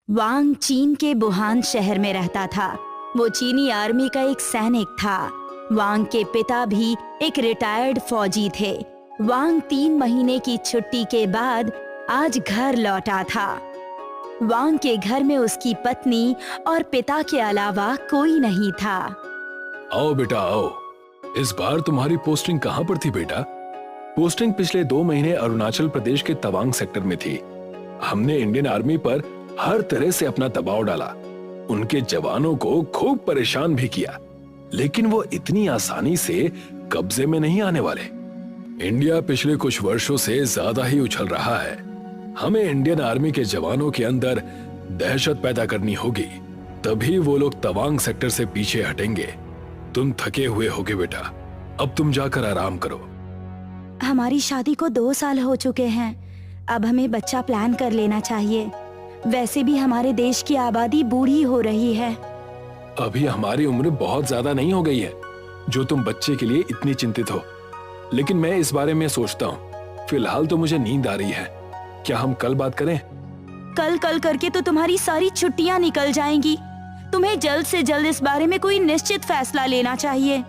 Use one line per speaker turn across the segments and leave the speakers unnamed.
वांग चीन के वुहान शहर में रहता था। वो चीनी आर्मी का एक सैनिक था। वांग के पिता भी एक रिटायर्ड फौजी थे। वांग 3 महीने की छुट्टी के बाद आज घर लौटा था। वांग के घर में उसकी पत्नी और पिता के अलावा कोई नहीं था।
आओ बेटा आओ। इस बार तुम्हारी पोस्टिंग कहाँ पर थी बेटा? पोस्टिंग पिछले 2 महीने अरुणाचल प्रदेश के तवांग सेक्टर में थी। हमने इंडियन आर्मी पर हर तरह से अपना दबाव डाला, उनके जवानों को खूब परेशान भी किया, लेकिन वो इतनी आसानी से कब्जे में नहीं आने वाले। इंडिया पिछले कुछ वर्षों से ज्यादा ही उछल रहा है। हमें इंडियन आर्मी के जवानों के अंदर दहशत पैदा करनी होगी, तभी वो लोग तवांग सेक्टर से पीछे हटेंगे। तुम थके हुए होगे बेटा, अब तुम जाकर आराम करो।
हमारी शादी को 2 साल हो चुके हैं। अब हमें बच्चा प्लान कर लेना चाहिए। वैसे भी हमारे देश की आबादी बूढ़ी हो रही है।
अभी हमारी उम्र बहुत ज्यादा नहीं हो गई है जो तुम बच्चे के लिए इतनी चिंतित हो, लेकिन मैं इस बारे में सोचता हूँ। फिलहाल तो मुझे नींद आ रही है। क्या हम कल बात करें?
कल करके तो तुम्हारी सारी छुट्टियां निकल जाएंगी। तुम्हें जल्द से जल्द इस बारे में कोई निश्चित फैसला लेना चाहिए।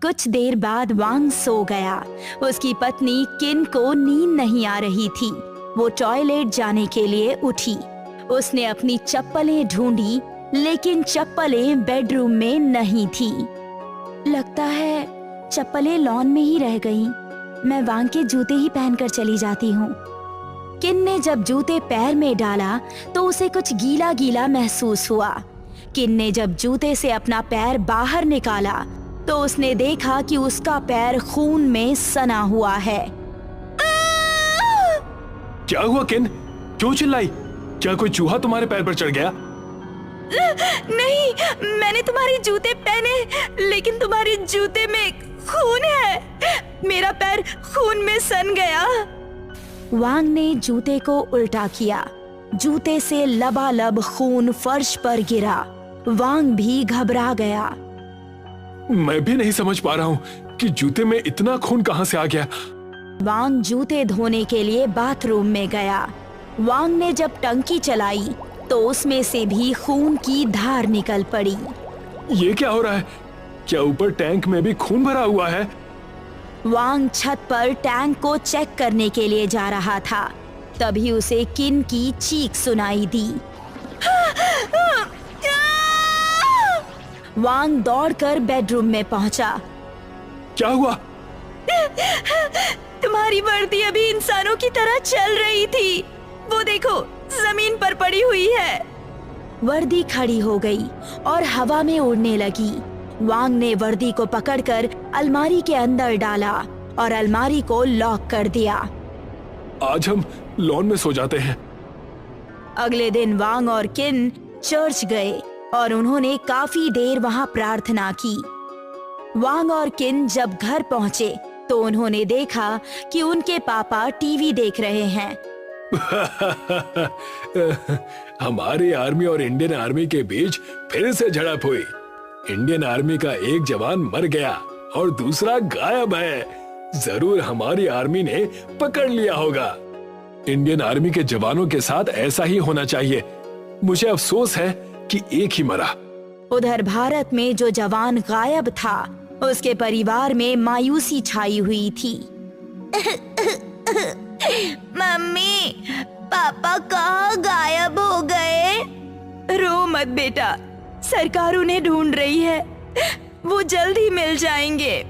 कुछ देर बाद वांग सो गया। उसकी पत्नी किन को नींद नहीं आ रही थी। वो टॉयलेट जाने के लिए उठी। उसने अपनी चप्पलें ढूंढी, लेकिन चप्पलें बेडरूम में नहीं थी। लगता है चप्पलें लॉन में ही रह गईं। मैं वांग के जूते ही पहनकर चली जाती हूँ। किन ने जब जूते पैर में डाला तो उसे कुछ गीला गीला महसूस हुआ। किन ने जब जूते से अपना पैर बाहर निकाला तो उसने देखा कि उसका पैर खून में सना हुआ है।
क्या हुआ किन? क्यों चिल्लाई? क्या कोई चूहा तुम्हारे पैर पर चढ़ गया?
नहीं, मैंने तुम्हारे जूते पहने, लेकिन तुम्हारे जूते में खून है। मेरा पैर खून में सन गया। वांग ने जूते को उल्टा किया। जूते से लबालब खून फर्श पर गिरा। वांग भी घबरा गया।
मैं भी नहीं समझ पा रहा हूँ कि जूते में इतना खून कहाँ से आ गया।
वांग जूते धोने के लिए बाथरूम में गया। वांग ने जब टंकी चलाई तो उसमें से भी खून की धार निकल पड़ी।
ये क्या हो रहा है? क्या ऊपर टैंक में भी खून भरा हुआ है?
वांग छत पर टैंक को चेक करने के लिए जा रहा था। तभी उसे किन की चीख सुनाई दी। वांग दौड़कर बेडरूम में पहुंचा।
क्या हुआ?
तुम्हारी वर्दी अभी इंसानों की तरह चल रही थी। वो देखो, जमीन पर पड़ी हुई है। वर्दी खड़ी हो गई और हवा में उड़ने लगी। वांग ने वर्दी को पकड़कर अलमारी के अंदर डाला और अलमारी को लॉक कर दिया।
आज हम लॉन में सो जाते हैं।
अगले दिन वांग और किन चर्च गए और उन्होंने काफी देर वहां प्रार्थना की। वांग और किन जब घर पहुंचे तो उन्होंने देखा कि उनके पापा टीवी देख रहे हैं।
हमारी आर्मी और इंडियन आर्मी के बीच फिर से झड़प हुई। इंडियन आर्मी का एक जवान मर गया और दूसरा गायब है। जरूर हमारी आर्मी ने पकड़ लिया होगा। इंडियन आर्मी के जवानों के साथ ऐसा ही होना चाहिए। मुझे अफसोस है कि एक ही मरा।
उधर भारत में जो जवान गायब था, उसके परिवार में मायूसी छाई हुई थी। मम्मी, पापा कहाँ गायब हो गए? रो मत बेटा, सरकार उन्हें ढूंढ रही है। वो जल्द ही मिल जाएंगे।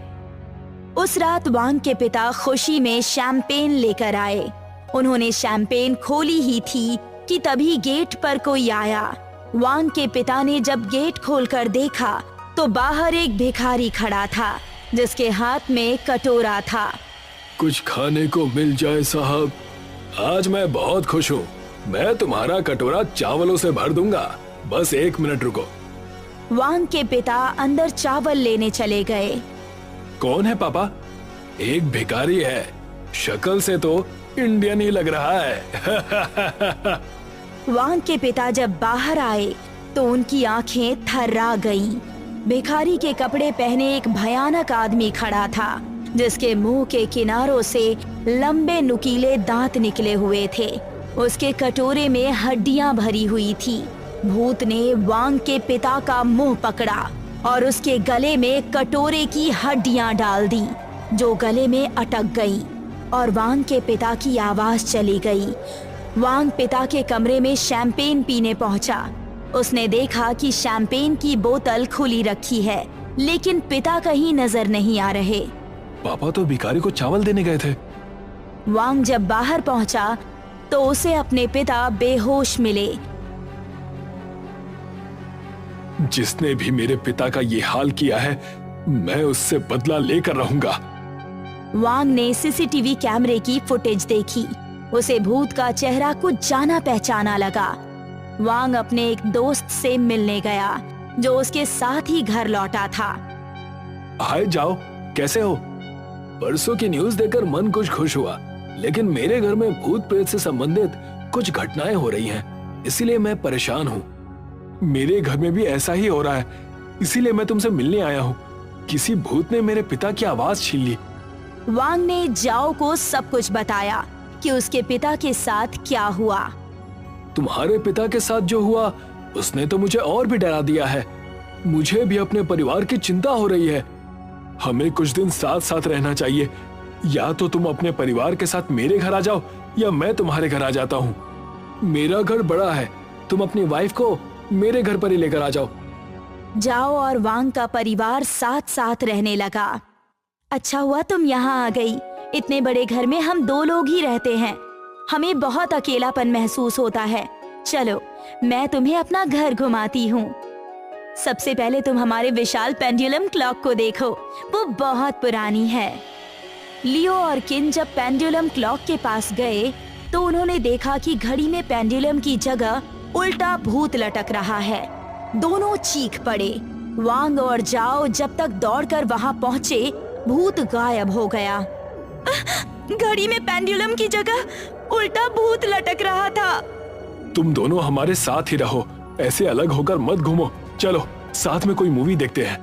उस रात वांग के पिता खुशी में शैंपेन लेकर आए। उन्होंने शैंपेन खोली ही थी कि तभी गेट पर कोई आया। वांग के पिता ने जब गेट खोलकर देखा तो बाहर एक भिखारी खड़ा था जिसके हाथ में कटोरा था।
कुछ खाने को मिल जाए साहब, आज मैं बहुत खुश हूँ। मैं तुम्हारा कटोरा चावलों से भर दूंगा। बस 1 मिनट रुको।
वांग के पिता अंदर चावल लेने चले गए।
कौन है पापा? एक भिखारी है। शक्ल से तो इंडियन ही लग रहा है।
वांग के पिता जब बाहर आए तो उनकी आंखें थर्रा गईं। भिखारी के कपड़े पहने एक भयानक आदमी खड़ा था जिसके मुंह के किनारों से लंबे नुकीले दांत निकले हुए थे। उसके कटोरे में हड्डियां भरी हुई थी। भूत ने वांग के पिता का मुंह पकड़ा और उसके गले में कटोरे की हड्डियां डाल दी, जो गले में अटक गई और वांग के पिता की आवाज चली गई। वांग पिता के कमरे में शैंपेन पीने पहुंचा। उसने देखा कि शैंपेन की बोतल खुली रखी है, लेकिन पिता कहीं नजर नहीं आ रहे।
पापा तो भिखारी को चावल देने गए थे।
वांग जब बाहर पहुंचा तो उसे अपने पिता बेहोश मिले।
जिसने भी मेरे पिता का ये हाल किया है, मैं उससे बदला लेकर रहूंगा।
वांग ने सीसीटीवी कैमरे की फुटेज देखी। उसे भूत का चेहरा कुछ जाना पहचाना लगा। वांग अपने एक दोस्त से मिलने गया जो उसके साथ ही घर लौटा था।
हाय जाओ, कैसे हो? परसों की न्यूज़ देखकर मन कुछ खुश हुआ, लेकिन मेरे घर में भूत प्रेत से संबंधित कुछ घटनाएं हो रही हैं, इसीलिए मैं परेशान हूँ। मेरे घर में भी ऐसा ही हो रहा है, इसीलिए मैं तुमसे मिलने आया हूँ। किसी भूत ने मेरे पिता की आवाज छीन ली।
वांग ने जाओ को सब कुछ बताया कि उसके पिता के साथ क्या हुआ।
तुम्हारे पिता के साथ जो हुआ, उसने तो मुझे और भी डरा दिया है। मुझे भी अपने परिवार की चिंता हो रही है। हमें कुछ दिन साथ साथ रहना चाहिए। या तो तुम अपने परिवार के साथ मेरे घर आ जाओ, या मैं तुम्हारे घर आ जाता हूँ। मेरा घर बड़ा है, तुम अपनी वाइफ को मेरे घर पर ही लेकर आ जाओ।
जाओ और वांग का परिवार साथ साथ रहने लगा। अच्छा हुआ तुम यहाँ आ गई। इतने बड़े घर में हम 2 लोग ही रहते हैं। हमें बहुत अकेलापन महसूस होता है। चलो, मैं तुम्हें अपना घर घुमाती हूँ। सबसे पहले तुम हमारे विशाल पेंडुलम क्लॉक को देखो, वो बहुत पुरानी है। लियो और किन जब पेंडुलम क्लॉक के पास गए तो उन्होंने देखा कि घड़ी में पेंडुलम की जगह उल्टा भूत लटक रहा है। दोनों चीख पड़े। वांग और जाओ जब तक दौड़कर वहां पहुंचे, भूत गायब हो गया। घड़ी में पेंडुलम की जगह उल्टा भूत लटक रहा था।
तुम दोनों हमारे साथ ही रहो, ऐसे अलग होकर मत घूमो। चलो साथ में कोई मूवी देखते हैं।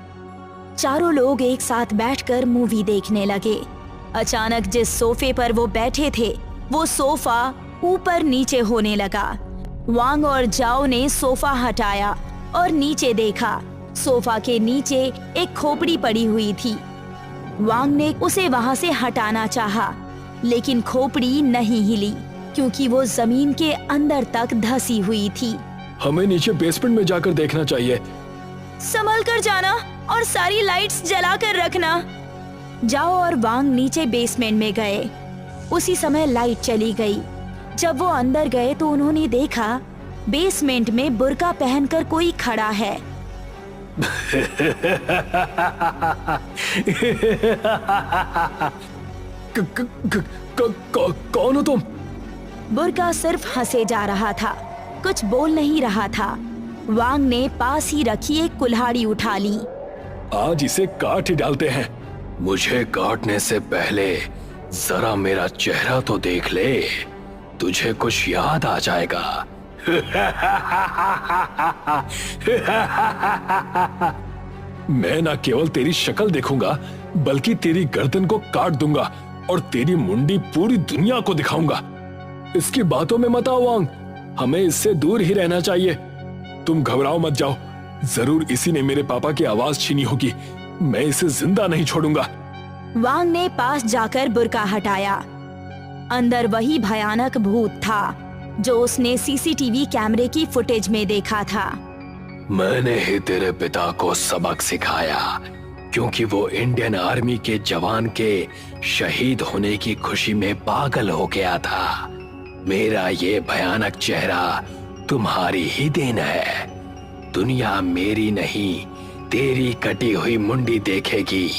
चारों लोग एक साथ बैठकर मूवी देखने लगे। अचानक जिस सोफे पर वो बैठे थे, वो सोफा ऊपर नीचे होने लगा। वांग और जाओ ने सोफा हटाया और नीचे देखा। सोफा के नीचे एक खोपड़ी पड़ी हुई थी। वांग ने उसे वहां से हटाना चाहा, लेकिन खोपड़ी नहीं हिली क्योंकि वो जमीन के अंदर तक धसी हुई थी।
हमें नीचे बेसमेंट में जाकर देखना चाहिए।
संभल कर जाना और सारी लाइट्स जलाकर रखना। जाओ और वांग नीचे बेसमेंट में गए। उसी समय लाइट चली गई। जब वो अंदर गए तो उन्होंने देखा बेसमेंट में बुर्का पहनकर कोई खड़ा है।
कौन हो तुम?
बुर्का सिर्फ हंसे जा रहा था, कुछ बोल नहीं रहा था। वांग ने पास ही रखी एक कुल्हाड़ी उठा ली।
आज इसे काट ही डालते हैं। मुझे काटने से पहले जरा मेरा चेहरा तो देख ले, तुझे कुछ याद आ जाएगा। मैं न केवल तेरी शक्ल देखूंगा, बल्कि तेरी गर्दन को काट दूंगा और तेरी मुंडी पूरी दुनिया को दिखाऊंगा। इसकी बातों में मत आओ वांग, हमें इससे दूर ही रहना चाहिए। तुम घबराओ मत जाओ, जरूर इसी ने मेरे पापा की आवाज छीनी होगी। मैं इसे जिंदा नहीं छोड़ूंगा।
वांग ने पास जाकर बुर्का हटाया। अंदर वही भयानक भूत था जो उसने सीसीटीवी कैमरे की फुटेज में देखा था।
मैंने ही तेरे पिता को सबक सिखाया, क्योंकि वो इंडियन आर्मी के जवान के शहीद होने की खुशी में पागल हो गया था। मेरा ये भयानक चेहरा तुम्हारी ही देन है। दुनिया मेरी नहीं, तेरी कटी हुई मुंडी देखेगी।